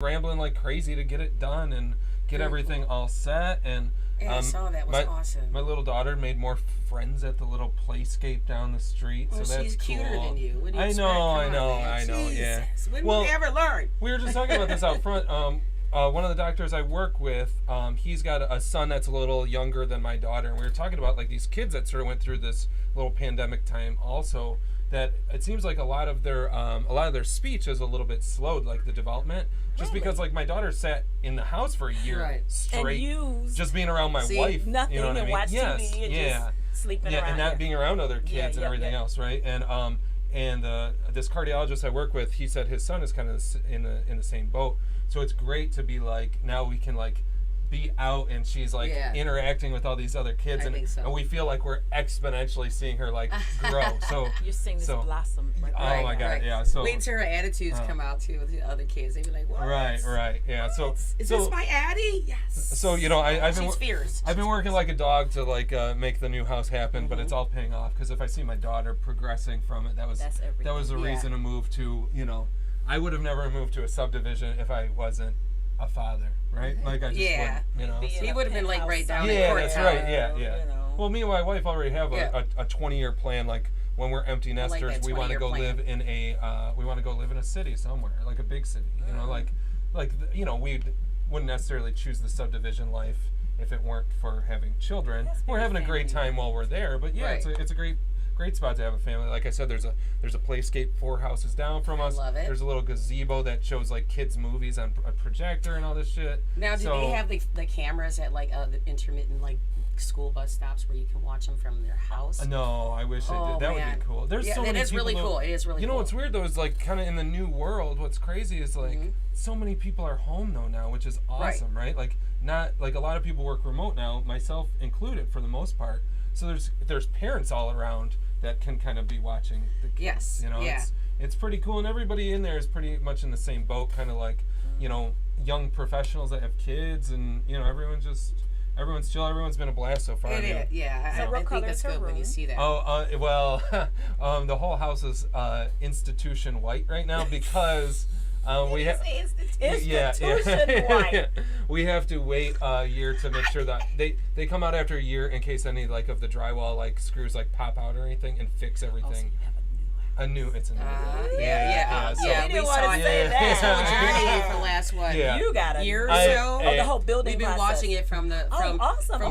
scrambling like crazy to get it done and get everything all set. And I saw that. Was awesome. My little daughter made more friends at the little playscape down the street, so that's she's cuter cool. than you. What do you I expect? know, Jesus. yeah. When will we ever learn? We were just talking about this out front. One of the doctors I work with, he's got a son that's a little younger than my daughter, and we were talking about like these kids that sort of went through this little pandemic time also. That it seems like a lot of their speech is a little bit slowed, like the development, just because like my daughter sat in the house for a year straight, just being around my wife, nothing, you know what I mean? Watch TV and just sleeping around, and not being around other kids and everything else, right? And this cardiologist I work with, he said his son is kind of in the same boat, so it's great to be like now we can like be out and she's like interacting with all these other kids and we feel like we're exponentially seeing her like grow. So you're seeing this blossom. Like, oh my God, yeah. So wait till her attitudes come out too with the other kids. They be like, what? Right, yeah. So is this my Addie? Yes. So I've been working like a dog to like make the new house happen, but it's all paying off because if I see my daughter progressing from it, that was the reason to move to. I would have never moved to a subdivision if I wasn't a father, right? Like I just wouldn't, He would have been like right down the court. That's right. Yeah. Well, me and my wife already have a 20-year plan. Like when we're empty nesters, we want to go live in a city somewhere, like a big city. We wouldn't necessarily choose the subdivision life if it weren't for having children. We're having a great time while we're there, but it's a great spot to have a family. Like I said, there's a playscape 4 houses down from us. Love it. There's a little gazebo that shows like kids movies on a projector and all this shit. Now, do they have the cameras at like the intermittent like school bus stops where you can watch them from their house? No, I wish they did. That would be cool. There's so many people. Really cool. It is really cool. You know what's weird though is like kind of in the new world. What's crazy is like so many people are home though now, which is awesome, right? Like not like a lot of people work remote now, myself included for the most part. So there's parents all around that can kind of be watching the kids. Yes. It's pretty cool, and everybody in there is pretty much in the same boat, kind of like young professionals that have kids, and everyone's chill. Everyone's been a blast so far. I think that's good when you see that. The whole house is institution white right now because. We have we have to wait a year to make sure that they come out after a year in case any like of the drywall like screws like pop out or anything and fix everything. It's a new. We saw it for the last you got a year or so. The whole building. We've been watching it from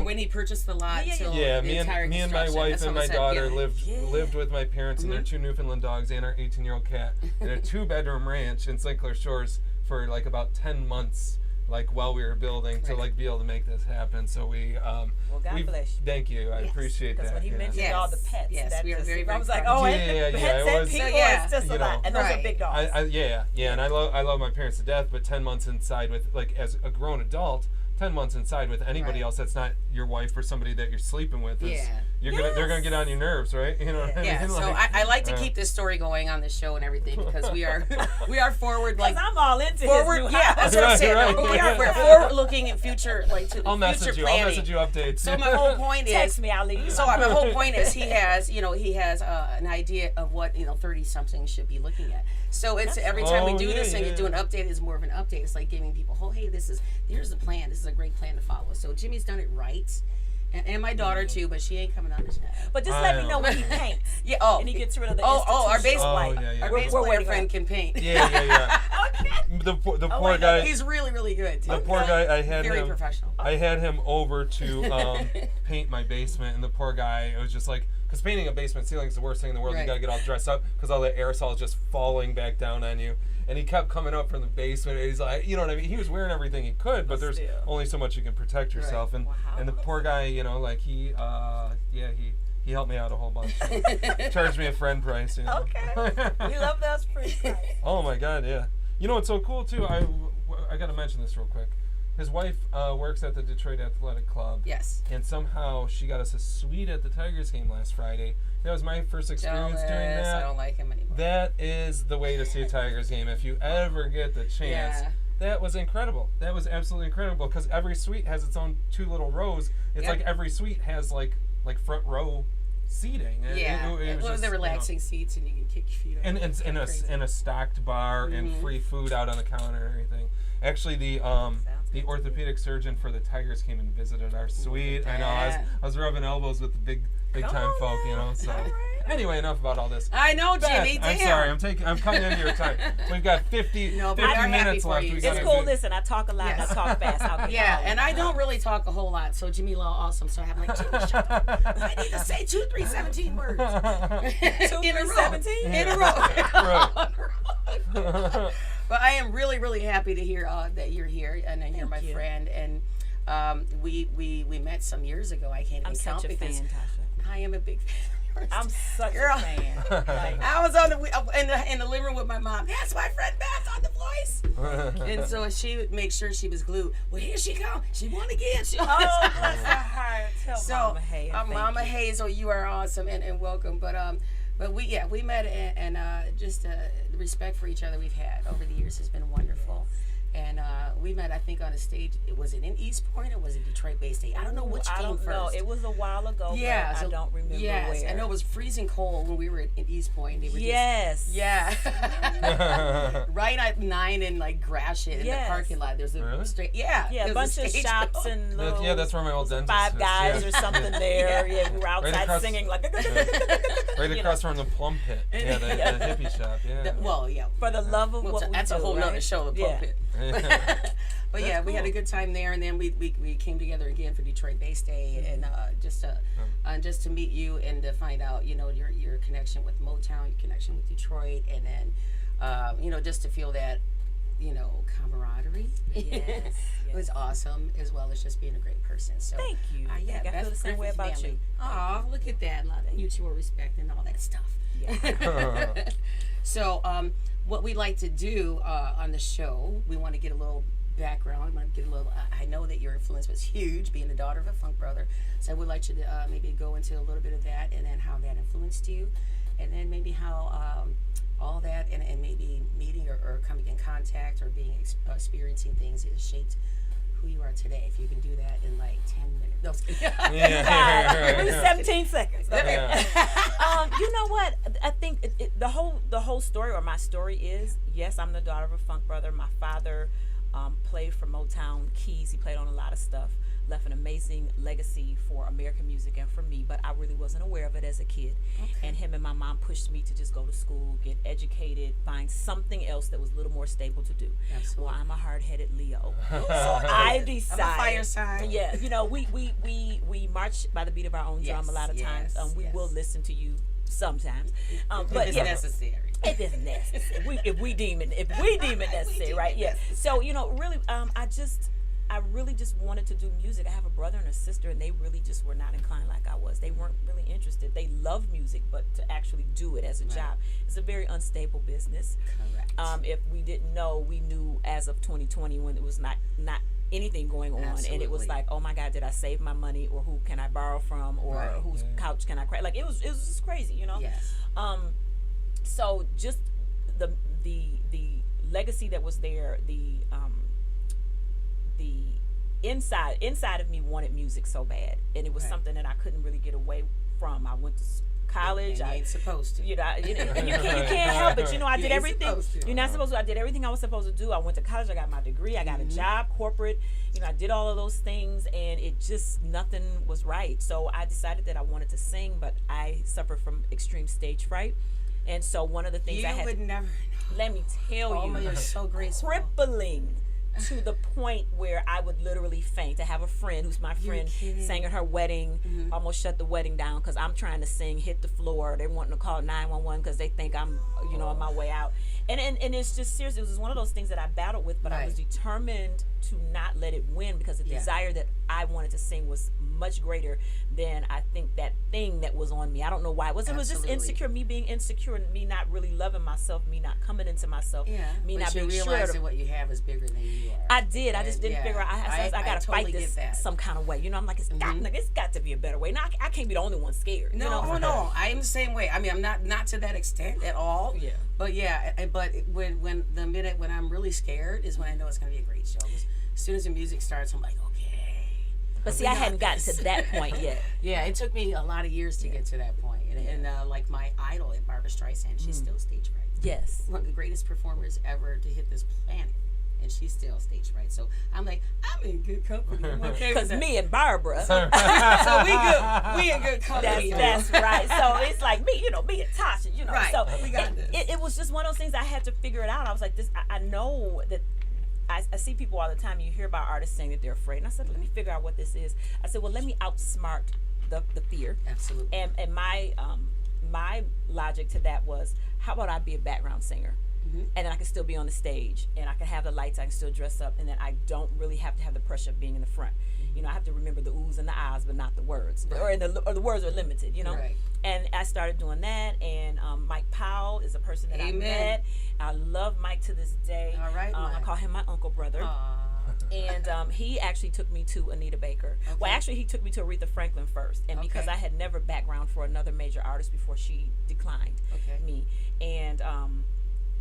when he purchased the lot till me and my wife and my daughter lived with my parents and their 2 Newfoundland dogs and our 18-year-old cat in a 2-bedroom ranch in St. Clair Shores for like about 10 months. Like while we were building to like be able to make this happen, so we God bless you. Thank you, I appreciate that. Because when he mentioned all the pets, we are very. I was like, pets and people, it's just a lot, and those are big dogs. And I love my parents to death, but 10 months inside with like as a grown adult, 10 months inside with anybody else that's not your wife or somebody that you're sleeping with is they're gonna get on your nerves, right? You know what I mean? So I like to keep this story going on the show and everything because we are forward like I'm all into forward. That's what I'm saying. We're forward looking in future like to I'll future message you. planning. I'll message you updates. So my whole point is text me. I'll leave you. So my whole point is he has an idea of what 30-something should be looking at. So it's every time we do this and you do an update, it's more of an update. It's like giving people, here's the plan. This is a great plan to follow. So Jimmy's done it right. And my daughter too, but she ain't coming on the show. But just let me know when he paints. And he gets rid of the our bass our bass player friend can paint. Yeah. The poor guy. He's really, really good. The poor guy. I had very him. Professional. I had him over to paint my basement, and the poor guy. It was just like. Because painting a basement ceiling is the worst thing in the world. You gotta get all dressed up because all the aerosol is just falling back down on you. And he kept coming up from the basement. And he's like, you know what I mean? He was wearing everything he could, but there's only so much you can protect yourself. And the poor guy, he helped me out a whole bunch. Charged me a friend price. Okay. We love those free price. Oh my God, yeah. You know what's so cool too? I gotta mention this real quick. His wife works at the Detroit Athletic Club. Yes. And somehow she got us a suite at the Tigers game last Friday. That was my first experience doing that. I don't like him anymore. That is the way to see a Tigers game if you ever get the chance. Yeah. That was incredible. That was absolutely incredible because every suite has its own 2 little rows. It's like every suite has like front row seating. It was the relaxing seats, and you can kick your feet up. And a stocked bar and free food out on the counter and everything. Actually, the orthopedic surgeon for the Tigers came and visited our suite. I know I was rubbing elbows with the big time folk, you know. So anyway, enough about all this. I know, Jimmy. I'm sorry. I'm cutting into your time. We've got 50 minutes left. It's cool. Listen, I talk a lot. And I talk fast. And I don't really talk a whole lot. So Jimmy Law awesome. So I have like, Jimmy, shut up. I need to say 2, 3, 17 words. 2, 3, 17 in a row. But I am really, really happy to hear that you're here, and I hear my friend. And we met some years ago. I can't even count because I am a big fan. I'm such a fan. Like, I was on in the living room with my mom. That's my friend Beth on The Voice. And so she would make sure she was glued. Well, here she comes. She won again. She bless her heart. Tell Mama Hazel. Mama Hazel, you are awesome and welcome. But we met and just the respect for each other we've had over the years has been wonderful. And we met, I think, on a stage. Was it in East Point or was it Detroit Bay State? I don't know which came first. No, it was a while ago. Yeah, but I don't remember where. I know it was freezing cold when we were in East Point. They were right at 9 and like Gratiot in the parking lot. There's a straight. A bunch of shops and that's where my old dentist Five is. Guys or something there. We were outside singing like. Right across from the Plum Pit. The hippie shop. For the love of what we do. That's a whole nother show, the Plum Pit. But yeah, we had a good time there, and then we came together again for Detroit Bay Day, and just to meet you and to find out, you know, your connection with Motown, your connection with Detroit, and then you know, just to feel that, you know, camaraderie. Yes. It was awesome, as well as just being a great person. So thank you. I feel the same way about you. Oh, look at that, mutual respect and all that stuff. Yeah. So what we like to do on the show, we want to get a little background. We want to get a little. I know that your influence was huge, being the daughter of a funk brother. So I would like you to maybe go into a little bit of that, and then how that influenced you, and then maybe how all that and maybe meeting or coming in contact or being experiencing things has shaped who you are today. If you can do that in like 10 minutes. No, 17 seconds. Okay. You know what? I think the whole story, or my story, is yes, I'm the daughter of a funk brother. My father played for Motown keys. He played on a lot of stuff. Left an amazing legacy for American music and for me, but I really wasn't aware of it as a kid. Okay. And him and my mom pushed me to just go to school, get educated, find something else that was a little more stable to do. Absolutely. Well, I'm a hard-headed Leo, so I decided. I'm a fire sign. Yeah, you know, we march by the beat of our own drum a lot of times. We will listen to you sometimes, but if it's necessary. If it's necessary, if we deem it necessary, right? Yeah. So you know, really, I really just wanted to do music. I have a brother and a sister, and they really just were not inclined like I was. They weren't really interested. They love music, but to actually do it as a job, it's a very unstable business. Correct. If we didn't know, we knew as of 2020 when it was not anything going on. Absolutely. And it was like, oh my God, did I save my money, or who can I borrow from, or whose couch can I crack? Like it was just crazy, you know. Yes. So just the legacy that was there, the inside of me wanted music so bad, and it was something that I couldn't really get away from. I went to college. I ain't supposed to. You know, you can't help it. You know, I did everything. You're not supposed to. I did everything I was supposed to do. I went to college. I got my degree. I got a job, corporate. You know, I did all of those things, and it just nothing was right. So I decided that I wanted to sing, but I suffered from extreme stage fright, and so one of the things I had. You would never know. Let me tell you, you're so graceful. Crippling. To the point where I would literally faint. I have a friend who's my friend, sang at her wedding, almost shut the wedding down because I'm trying to sing, hit the floor. They're wanting to call 911 because they think I'm, you know, on my way out. And it's just serious. It was one of those things that I battled with, but I was determined to not let it win because the desire that I wanted to sing was much greater than I think that thing that was on me. I don't know why. It was just insecure, me being insecure, and me not really loving myself, me not coming into myself, me not being sure. But you realize that what you have is bigger than you are. I did. I just didn't figure out. I got to fight this some kind of way. You know, I'm like, it's got to be a better way. Now, I can't be the only one scared. No. I am the same way. I mean, I'm not to that extent at all. Yeah. But when the minute when I'm really scared is when I know it's going to be a great show. As soon as the music starts, I'm like, okay. But see, I hadn't gotten to that point yet. Yeah, it took me a lot of years to get to that point. And like my idol, Barbara Streisand, she's still stage fright. Yes. One of the greatest performers ever to hit this planet. And she's still stage fright. So I'm like, I'm in good company. Because me and Barbara. So we good. We in good company. That's right. So it's like me, me and Tasha, Right. So we got this. It was just one of those things I had to figure it out. I was like, I know that I see people all the time. You hear about artists saying that they're afraid. And I said, let me figure out what this is. I said, well, let me outsmart the fear. Absolutely. And my logic to that was, how about I be a background singer? And then I can still be on the stage, and I can have the lights, I can still dress up, and then I don't really have to have the pressure of being in the front. I have to remember the oohs and the ahs, but not the words. Right. Or the words are limited, Right. And I started doing that, and Mike Powell is a person that I met. I love Mike to this day. All right, I call him my uncle brother. And he actually took me to Anita Baker. Okay. Well, actually, he took me to Aretha Franklin first. And because I had never background for another major artist before she declined me. And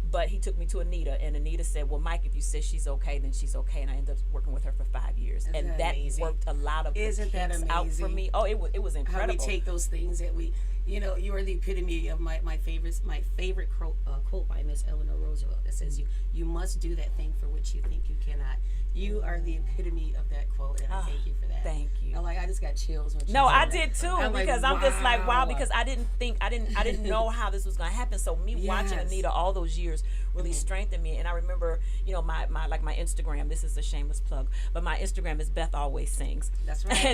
but he took me to Anita, and Anita said, well, Mike, if you say she's okay, then she's okay. And I ended up working with her for 5 years. Isn't that amazing? Worked a lot of the kinks out for me. Oh, it was incredible. How we take those things that we, you are the epitome of my favorite quote by Miss Eleanor Roosevelt that says, you must do that thing for which you think you cannot. You are the epitome of that quote, and I thank you for that. Thank you. I just got chills when I said did that. too, because I'm just like, wow, because I didn't know how this was gonna happen. So me watching Anita all those years really strengthened me. And I remember, my Instagram, this is a shameless plug, but my Instagram is Beth Always Sings. That's right.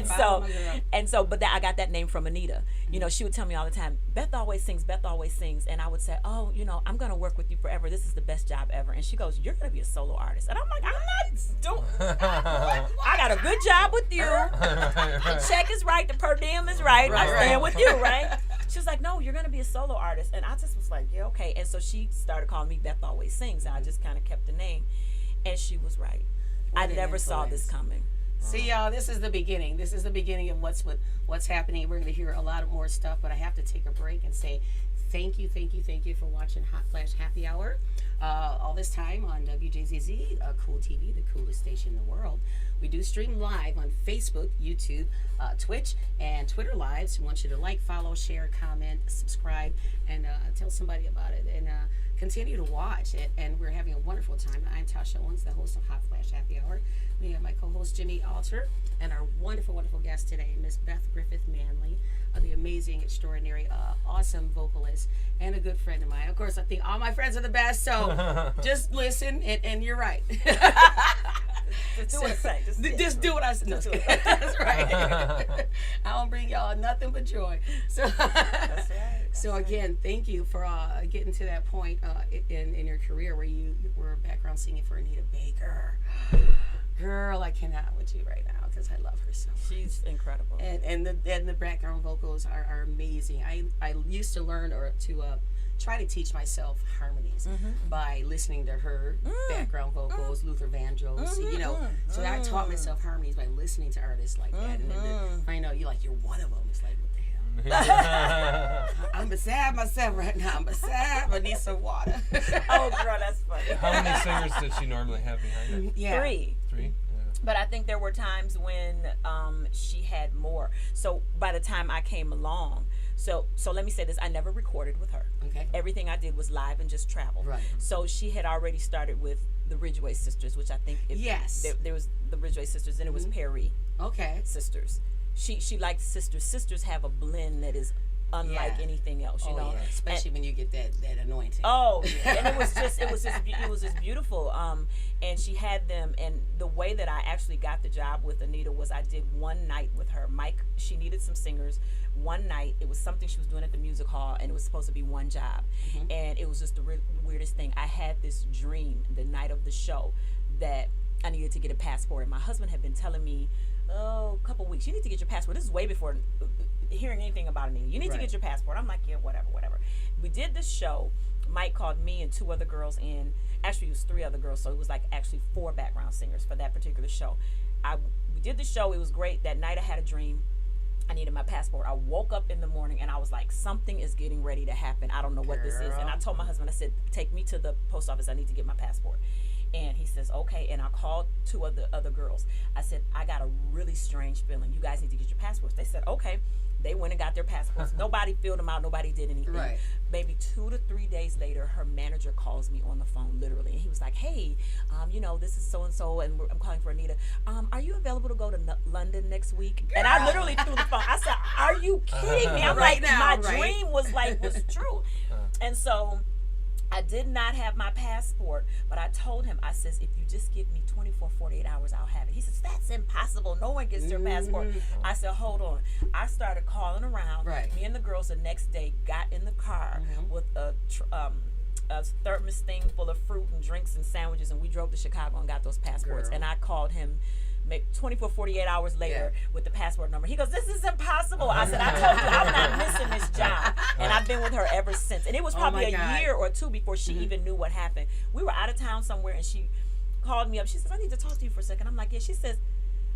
And so but I got that name from Anita. She would tell me all the time, Beth Always Sings, Beth Always Sings. And I would say, oh, I'm gonna work with you forever. This is the best job ever. And she goes, you're gonna be a solo artist. And I'm like, I'm not doing I got a good job with you. The check is right, the per diem is right. I'm staying with you, right? She was like, no, you're going to be a solo artist. And I just was like, yeah, okay. And so she started calling me Beth Always Sings, and I just kind of kept the name. And she was right. I never saw this coming. See, y'all, this is the beginning. This is the beginning of what's happening. We're going to hear a lot more stuff, but I have to take a break and say thank you for watching Hot Flash Happy Hour. All this time on WJZZ, Cool TV, the coolest station in the world. We do stream live on Facebook, YouTube, Twitch, and Twitter Lives. We want you to like, follow, share, comment, subscribe, and tell somebody about it. And continue to watch it. And we're having a wonderful time. I'm Tasha Owens, the host of Hot Flash Happy Hour. We have my co-host Jimmy Alter and our wonderful, wonderful guest today, Miss Beth Griffith Manley, the amazing, extraordinary, awesome vocalist, and a good friend of mine. Of course, I think all my friends are the best, so just listen, and you're right. Just do what I say. Just do what I say. No, that's right. I don't bring y'all nothing but joy. So, that's right. So again, thank you for getting to that point in your career where you were background singing for Anita Baker. Girl, I cannot with you right now because I love her so much. She's incredible. And the background vocals are amazing. I used to learn or to try to teach myself harmonies by listening to her background vocals, Luther Vandross, So I taught myself harmonies by listening to artists like that. And then I know you're one of them. It's like, what the hell? I'm beside myself right now. I need some water. Oh, girl, that's funny. How many singers did she normally have behind it? Yeah. 3. 3? Yeah. But I think there were times when she had more. So by the time I came along, so let me say this, I never recorded with her. Okay. Everything I did was live and just travel. Right. So she had already started with the Ridgeway Sisters, which I think there was the Ridgeway Sisters, and it was Perry Sisters. She liked Sisters. Sisters have a blend that is unlike anything else, you know. Yeah. Especially when you get that anointing. Oh, yeah. And it was just beautiful. And she had them, and the way that I actually got the job with Anita was I did one night with her. Mike, she needed some singers. One night, it was something she was doing at the music hall, and it was supposed to be one job. And it was just the weirdest thing. I had this dream the night of the show that I needed to get a passport, and my husband had been telling me, a couple weeks, you need to get your passport. This is way before hearing anything about Anita. You need to get your passport. I'm like, yeah, whatever. We did this show. Mike called me and 2 other girls in. Actually, it was 3 other girls, so it was like actually 4 background singers for that particular show. We did the show. It was great. That night I had a dream. I needed my passport. I woke up in the morning and I was like, something is getting ready to happen. I don't know what this is. And I told my husband, I said, take me to the post office. I need to get my passport. And he says, okay. And I called two of the other girls. I said, I got a really strange feeling. You guys need to get your passports. They said, okay. They went and got their passports. Nobody filled them out. Nobody did anything. Right. Maybe 2 to 3 days later, her manager calls me on the phone, literally. And he was like, hey, this is so-and-so, and I'm calling for Anita. Are you available to go to London next week? Girl. And I literally threw the phone. I said, are you kidding me? I'm right like, now, my right? dream was true. And so I did not have my passport, but I told him, I says, if you just give me 24, 48 hours, I'll have it. He says, that's impossible. No one gets their passport. I said, hold on. I started calling around. Right. Me and the girls the next day got in the car with a thermos thing full of fruit and drinks and sandwiches, and we drove to Chicago and got those passports. Girl. And I called him 24, 48 hours later with the passport number. He goes, this is impossible. I said, I told you I'm not missing this job. And I've been with her ever since. And it was probably a year or two before she even knew what happened. We were out of town somewhere, and she called me up. She says, I need to talk to you for a second. I'm like, yeah. She says,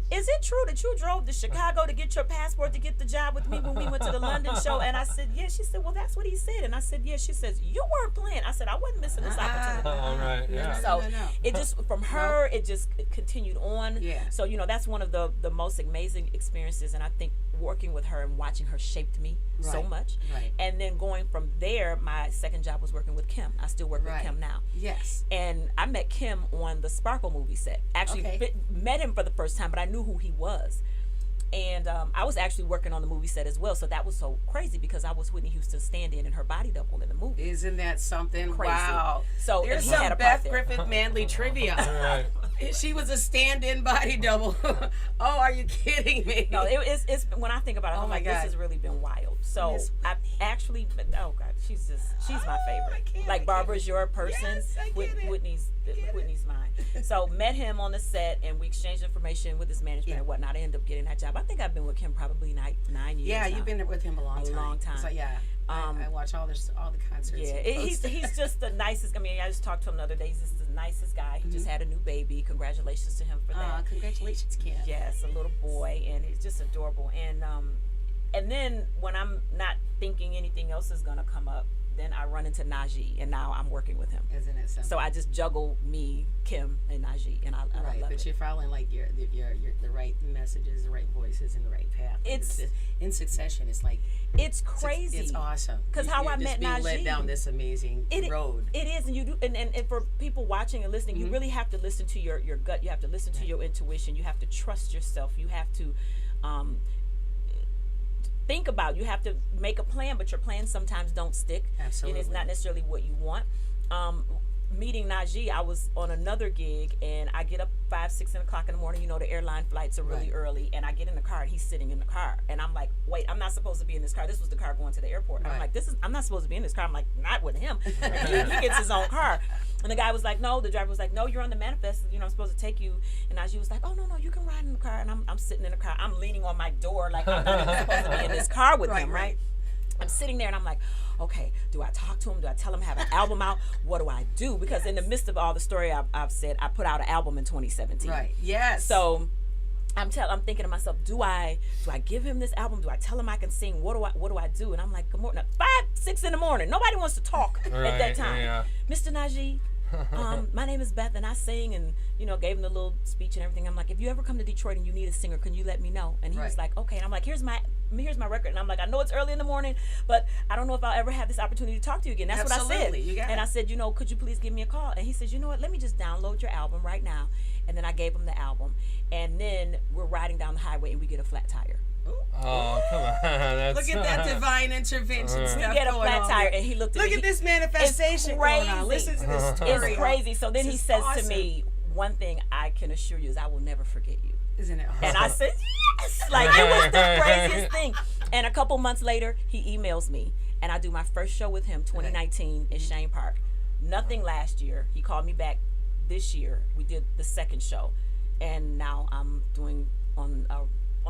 is it true that you drove to Chicago to get your passport to get the job with me when we went to the London show? And I said, yeah. She said, well, that's what he said. And I said, yeah. She says, you weren't playing. I said, I wasn't missing this opportunity. All right, yeah. So it just, from her, it just continued on. Yeah. So, that's one of the most amazing experiences. And I think working with her and watching her shaped me so much. Right. And then going from there, my second job was working with Kim. I still work with Kim now. Yes. And I met Kim on the Sparkle movie set. Actually met him for the first time, but I knew who he was. And I was actually working on the movie set as well, so that was so crazy because I was Whitney Houston's stand-in and her body double in the movie. Isn't that something? Crazy. Wow. So there's he some had a Beth part there. Griffith Manley trivia. Right. She was a stand-in body double. Oh, are you kidding me? No, it's when I think about it, I'm like, God. this has really been wild. So Miss I actually, oh God, she's my favorite. Like Barbara's your person, Yes, I get it. Whitney's mine. So met him on the set, and we exchanged information with his management and whatnot. I ended up getting that job. I think I've been with him probably 9 years. Yeah, now. you've been with him a long time. So yeah, I watch all the concerts. Yeah, he's just the nicest. I mean, I just talked to him the other day. He's just the nicest guy. He just had a new baby. Congratulations to him for that. Congratulations, Kim. Yes, a little boy, and he's just adorable. And then when I'm not thinking anything else is gonna come up, then I run into Najee, and now I'm working with him. Isn't it something? So I just juggle me, Kim, and Najee, and I love it. You're following like your the right messages, the right voices, and the right path. It's in succession. It's like it's crazy. It's awesome. Because how I met being Najee, led down this amazing road. It is, and you do, and for people watching and listening, you really have to listen to your gut. You have to listen to your intuition. You have to trust yourself. You have to think about. You have to make a plan, but your plans sometimes don't stick. Absolutely. And it's not necessarily what you want. Meeting Najee, I was on another gig, and I get up 5, 6 o'clock in the morning. You know, the airline flights are really early, and I get in the car, and he's sitting in the car, and I'm like, wait, I'm not supposed to be in this car. This was the car going to the airport. I'm like, I'm not supposed to be in this car. I'm like, not with him. he gets his own car. And the guy was like, no, the driver was like, no, you're on the manifest. I'm supposed to take you. And Najee was like, oh, no, you can ride in the car. And I'm sitting in the car. I'm leaning on my door like I'm not even supposed to be in this car with him, right? I'm sitting there, and I'm like, okay, do I talk to him? Do I tell him I have an album out? What do I do? Because in the midst of all the story I've said, I put out an album in 2017. Right. Yes. So I'm thinking to myself, do I give him this album? Do I tell him I can sing? What do I do? And I'm like, good morning. 5, 6 in the morning. Nobody wants to talk at that time. Yeah. Mr. Najee, my name is Beth, and I sing, and gave him the little speech and everything. I'm like, if you ever come to Detroit and you need a singer, can you let me know? And he was like, okay. And I'm like, here's my record. And I'm like, I know it's early in the morning, but I don't know if I'll ever have this opportunity to talk to you again. That's what I said. You got and it. I said, could you please give me a call? And he says, you know what? Let me just download your album right now. And then I gave him the album, and then we're riding down the highway, and we get a flat tire. Oh, come on. Look at that divine intervention stuff. We get a flat tire, and he looked at me. Look at this manifestation going on. Listen to this story. It's crazy. So then he says to me, one thing I can assure you is I will never forget you. Isn't it awesome? And I said, yes. Like, it was the craziest thing. And a couple months later, he emails me, and I do my first show with him, 2019, in Cheyne Park. Nothing last year. He called me back this year. We did the second show, and now I'm doing on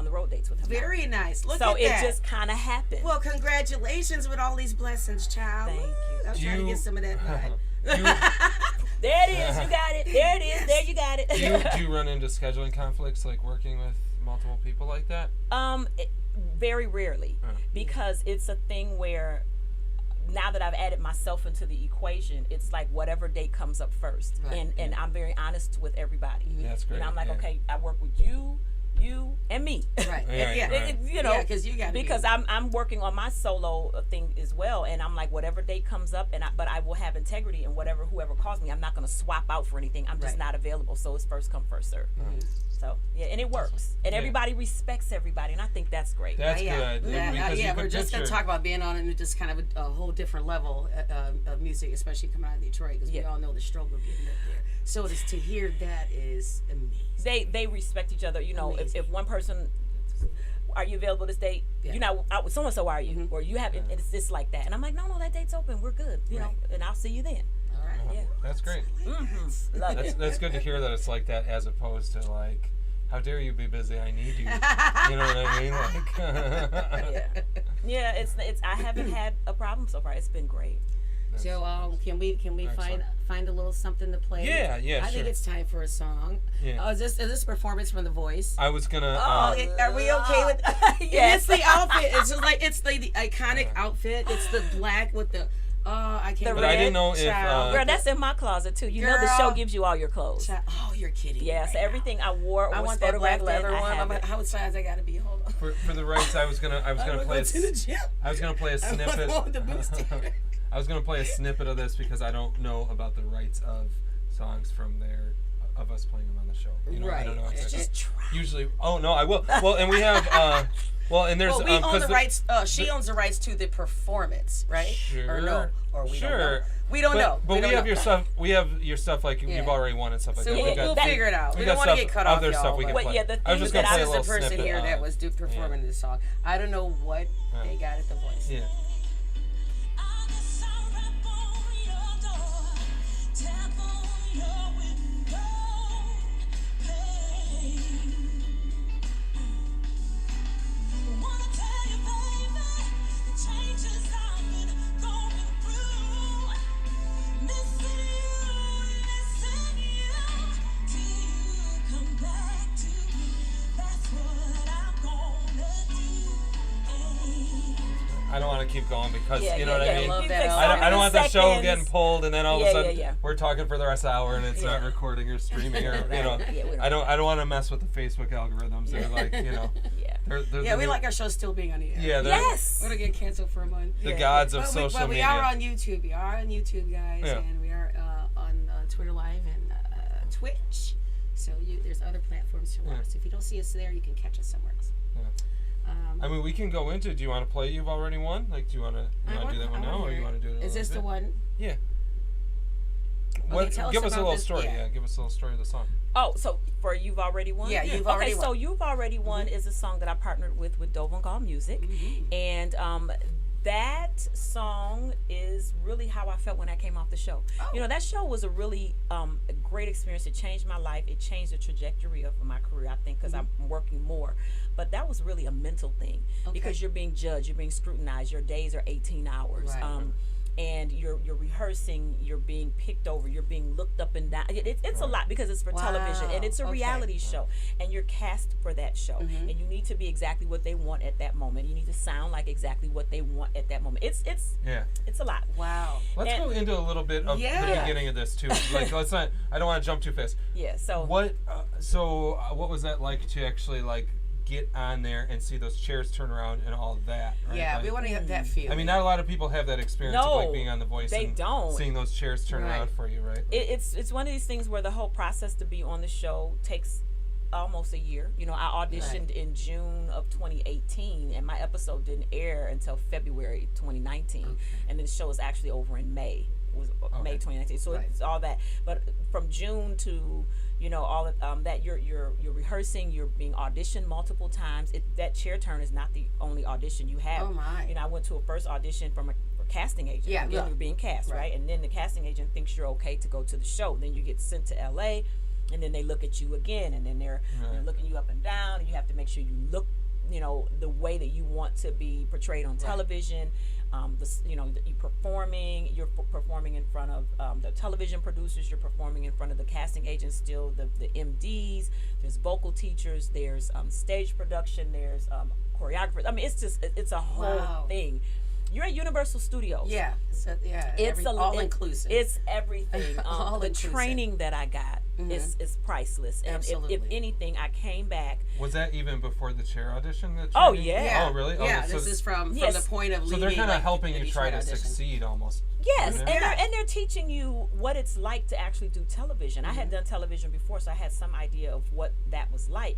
the road dates with him. Very nice. Look so at that. So it just kind of happened. Well, congratulations with all these blessings, child. Thank you. I'm trying to get some of that vibe. There it is. You got it. There it is. Yes. There you got it. Do you run into scheduling conflicts, like working with multiple people like that? Very rarely, because it's a thing where now that I've added myself into the equation, it's like whatever date comes up first, and I'm very honest with everybody. That's great. And I'm like, okay, I work with you, and me. Right. You know, because you got because I'm working on my solo thing as well, and I'm like, whatever date comes up, but I will have integrity, and whoever calls me, I'm not going to swap out for anything. I'm just not available. So it's first come, first serve. So and it works, and everybody respects everybody, and I think that's great. That's good. We're just gonna talk about being on just kind of a whole different level of music, especially coming out of Detroit, because we all know the struggle getting up there. So to hear that is amazing. They respect each other. You know, if one person, are you available this date? You're not out with so and so, are you? Or you have it's just like that, and I'm like, no, that date's open. We're good. You know, and I'll see you then. Yeah. That's great. Love it. That's good to hear that it's like that, as opposed to like, how dare you be busy? I need you. You know what I mean? Like, it's. I haven't had a problem so far. It's been great. So can we find a little something to play? Yeah, I think it's time for a song. Yeah. Is this a performance from The Voice? I was gonna. Are we okay with? Yes. It's the outfit. It's just like it's the iconic outfit. It's the black with the. I can't. But I didn't know if. Girl, that's in my closet too. You know the show gives you all your clothes. Oh, you're kidding. Yes, everything I wore. I want that black leather one. How size I gotta be? Hold on. For the rights, I was gonna play. I was gonna play a snippet. I was gonna play a snippet of this because I don't know about the rights of songs from there, of us playing them on the show. You know, I don't know. Just try. Usually, no, I will. Well, and we have. And there's. We own the rights. She owns the rights to the performance, right? Sure. Or no? Or we don't know. We don't know. But we have your stuff. We have your stuff like you've already won and stuff like so that. We'll figure it out. We don't want to get cut off, other y'all. Stuff we can play. I was just gonna play a little snippet. The person here that was performing this song. I don't know what they got at The Voice. Yeah. I don't want to keep going because you know what I mean. I don't want the show getting pulled and then all of a sudden we're talking for the rest of the hour and it's not recording or streaming or you know. I don't want to mess with the Facebook algorithms. They're like we like our show still being on the air. Yeah. Yes. We're gonna get canceled for a month. The gods of social media. But we are on YouTube. We are on YouTube, guys, and we are on Twitter Live and Twitch. So there's other platforms to watch. So if you don't see us there, you can catch us somewhere else. I mean, we can go into. Do you want to play? You've already won. Like, do you want to do that one now, or you want to do it? Is this the one? Yeah. Okay, give us a little story. Yeah, give us a little story of the song. Oh, so for You've Already Won? Yeah, You've Already Won. Okay, so You've Already Won is a song that I partnered with Dovengal Music, and that song is really how I felt when I came off the show. Oh. You know, that show was a really a great experience. It changed my life. It changed the trajectory of my career, I think, because I'm working more. But that was really a mental thing because you're being judged, you're being scrutinized. Your days are 18 hours. Right. And you're rehearsing, you're being picked over, you're being looked up and down. It's a lot because it's for television and it's a reality show, and you're cast for that show, and you need to be exactly what they want at that moment. You need to sound like exactly what they want at that moment. It's a lot. Wow. Let's go into a little bit of the beginning of this too. Like, let's not. I don't want to jump too fast. Yeah. So what? What was that like to actually like get on there and see those chairs turn around and all that, right? Yeah, like, we want to get that feeling. I mean, not a lot of people have that experience of like being on The Voice and seeing those chairs turn around for you, right? It's one of these things where the whole process to be on the show takes almost a year. You know, I auditioned in June of 2018, and my episode didn't air until February 2019, and then the show was actually over in May. May 2019. So it's all that. But from June to all of that, you're rehearsing, you're being auditioned multiple times. That chair turn is not the only audition you have. Oh my! I went to a first audition from a casting agent. Yeah, you're being cast, right? And then the casting agent thinks you're okay to go to the show. Then you get sent to LA, and then they look at you again, and then they're looking you up and down, and you have to make sure you look, the way that you want to be portrayed on television. You're performing in front of the television producers, you're performing in front of the casting agents, still the MDs, there's vocal teachers, there's stage production, there's choreographers. I mean, it's a whole thing. You're at Universal Studios. Yeah. So it's all inclusive. It's everything. All the inclusive. Training that I got is priceless. And if anything, I came back. Was that even before the chair audition? Oh yeah. Oh really? Yeah. Oh, this is from the point of leaving. So they're kind of helping you try to succeed almost. Yes, and they're teaching you what it's like to actually do television. I had done television before, so I had some idea of what that was like.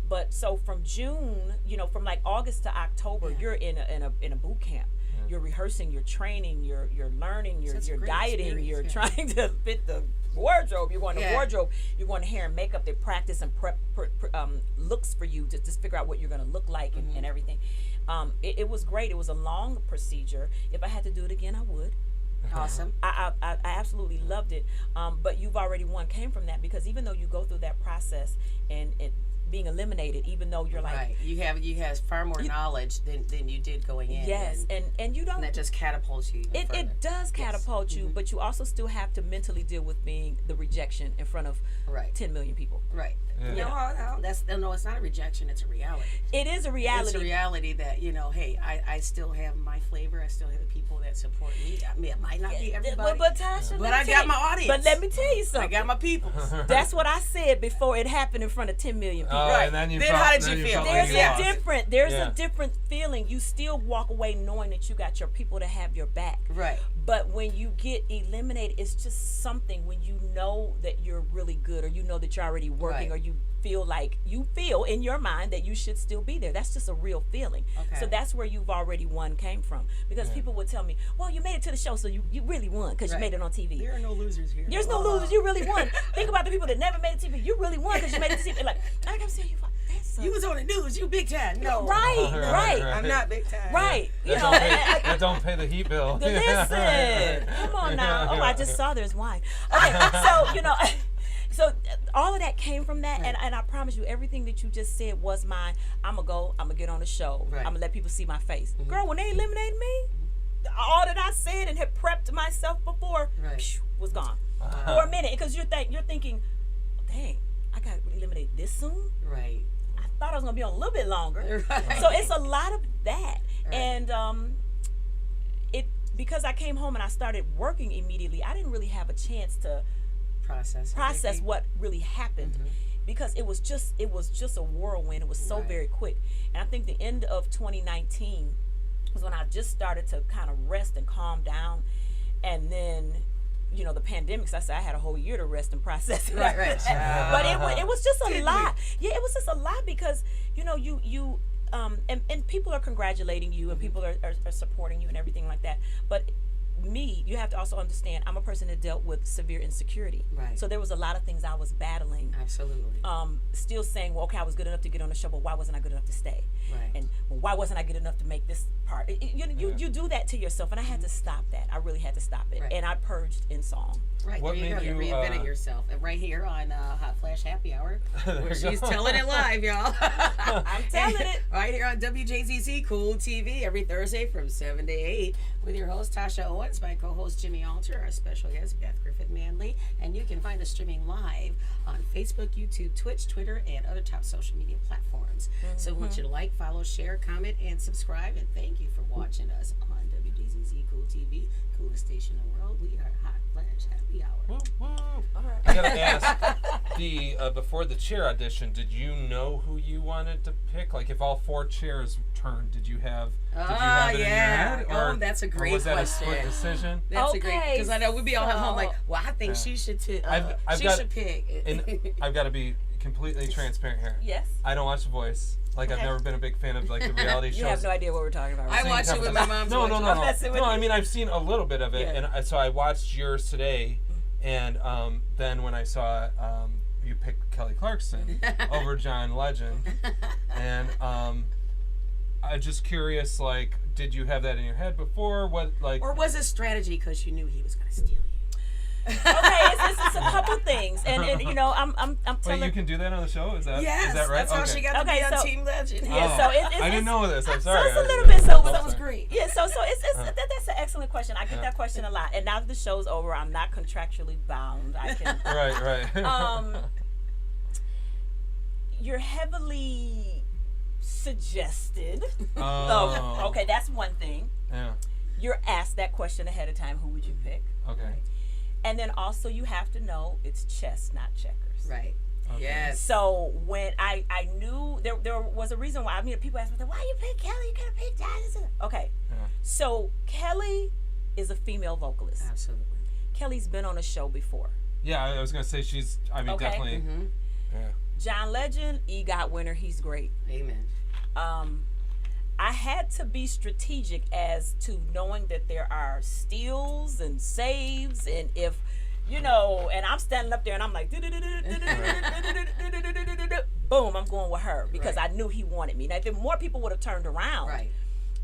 But so from June, from like August to October, you're in a boot camp. You're rehearsing, you're training, you're learning, you're dieting, you're trying to fit the wardrobe. You're going to wardrobe, you're going to hair and makeup. They practice and prep looks for you to just figure out what you're going to look like and everything. It was great. It was a long procedure. If I had to do it again, I would. Awesome. I absolutely loved it. But you've already came from that, because even though you go through that process and being eliminated, even though you're like you have far more knowledge than you did going in. Yes, and you don't. And that just catapults you. It does catapult you, but you also still have to mentally deal with being the rejection in front of 10 million people. Right. Yeah. No, it's not a rejection. It's a reality. It is a reality. It's a reality that hey, I still have my flavor. I still have the people that support me. I mean, it might not be everybody, but Tasha, I got my audience. But let me tell you something. I got my people. That's what I said before it happened in front of 10 million people. Right. And then how did you feel? There's a different feeling. You still walk away knowing that you got your people to have your back. Right. But when you get eliminated, it's just something when you know that you're really good, or you know that you're already working, or you feel in your mind that you should still be there. That's just a real feeling. Okay. So that's where you've already won came from. Because people would tell me, well, you made it to the show, so you really won because you made it on TV. There are no losers here. There's no losers. You really won. Think about the people that never made it to TV. You really won because you made it to TV. Like, I kept saying, you was on the news. You big time. No. Right. I'm not big time. Right. That don't pay the heat bill. Listen. Come on now. Oh, I just saw there's wine. Okay. So, so all of that came from that, and I promise you, everything that you just said was mine. I'm going to get on the show. Right. I'm going to let people see my face. Girl, when they eliminated me, all that I said and had prepped myself before was gone. For a minute, because you're thinking, dang, I got eliminated this soon? Right. I thought I was going to be on a little bit longer. Right. So it's a lot of that. Right. And because I came home and I started working immediately, I didn't really have a chance to process what really happened, because it was just a whirlwind. It was so very quick. And I think the end of 2019 was when I just started to kind of rest and calm down. And then the pandemic, so I said I had a whole year to rest and process. Right. But it was just a lot. Yeah, it was just a lot, because you and people are congratulating you, and people are supporting you and everything like that. But you have to also understand, I'm a person that dealt with severe insecurity. Right. So there was a lot of things I was battling. Absolutely. Still saying, well, okay, I was good enough to get on the show, but why wasn't I good enough to stay? Right. And why wasn't I good enough to make this part? You do that to yourself, and I had to stop that. I really had to stop it. Right. And I purged in song. Right. What there you go. You reinvented yourself. And right here on Hot Flash Happy Hour, where she's telling it live, y'all. I'm telling it. Right here on Wjzz Cool TV every Thursday from 7 to 8 with your host, Tasha Owens, my co-host, Jimmy Alter, our special guest, Beth Griffith-Manley. And you can find us streaming live on Facebook, YouTube, Twitch, Twitter, and other top social media platforms. So we want you to like, follow, share, comment, and subscribe. And thank you for watching us on Wjzz Cool TV, coolest station in the world. We are Hot Flash Happy Hour. Woo, woo. All right. I gotta ask, before the chair audition, did you know who you wanted to pick? Like, if all 4 chairs turned, did you have it in your head? Or, that's a great question. Was that a split decision? That's a great, because I know we'd be all at home like, well, I think she should pick. And I've got to be completely transparent here. Yes. I don't watch The Voice. Like, I've never been a big fan of the reality shows. You have no idea what we're talking about. I watch it with my mom. No. I mean, I've seen a little bit of it, and so I watched yours today, and then when I saw you picked Kelly Clarkson over John Legend, and I'm just curious, like, did you have that in your head before? Or was it strategy because you knew he was going to steal you? Okay, it's a couple things, and I'm telling. Wait, you can do that on the show? Is that right? That's how she got to be on Team Legend. Yeah, so it's I didn't know this. I'm sorry. So it's a little bit. So that was great. Yeah, so that's an excellent question. I get that question a lot, and now that the show's over, I'm not contractually bound. I can. Right. You're heavily suggested. Oh. Okay, that's one thing. Yeah. you're asked that question ahead of time. Who would you pick? Okay. And then also you have to know it's chess, not checkers. Right. Okay. Yes. So when I knew there was a reason why. I mean, people ask me, why you pick Kelly? You could have picked Jonathan. Okay. Yeah. So Kelly is a female vocalist. Absolutely. Kelly's been on a show before. Yeah, I was gonna say she's. I mean, Okay. definitely. Mm-hmm. Yeah. John Legend, EGOT winner. He's great. Amen. I had to be strategic as to knowing that there are steals and saves, and if, you know, and I'm standing up there and I'm like, boom, I'm going with her because I knew he wanted me. Now, if more people would have turned around,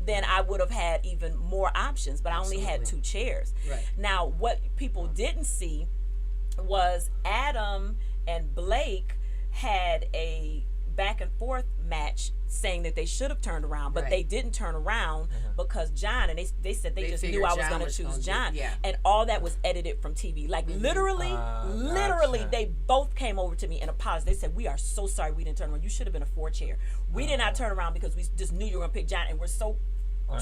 then I would have had even more options, but I only had 2 chairs. Right. Now, what people didn't see was Adam and Blake had a back and forth match saying that they should have turned around, but they didn't turn around because John, and they said they just knew I was going to choose John. And all that was edited from TV. Like literally, Gotcha. they both came over to me and apologized. They said, we are so sorry we didn't turn around. You should have been a 4 chair. We did not turn around because we just knew you were going to pick John, and we're so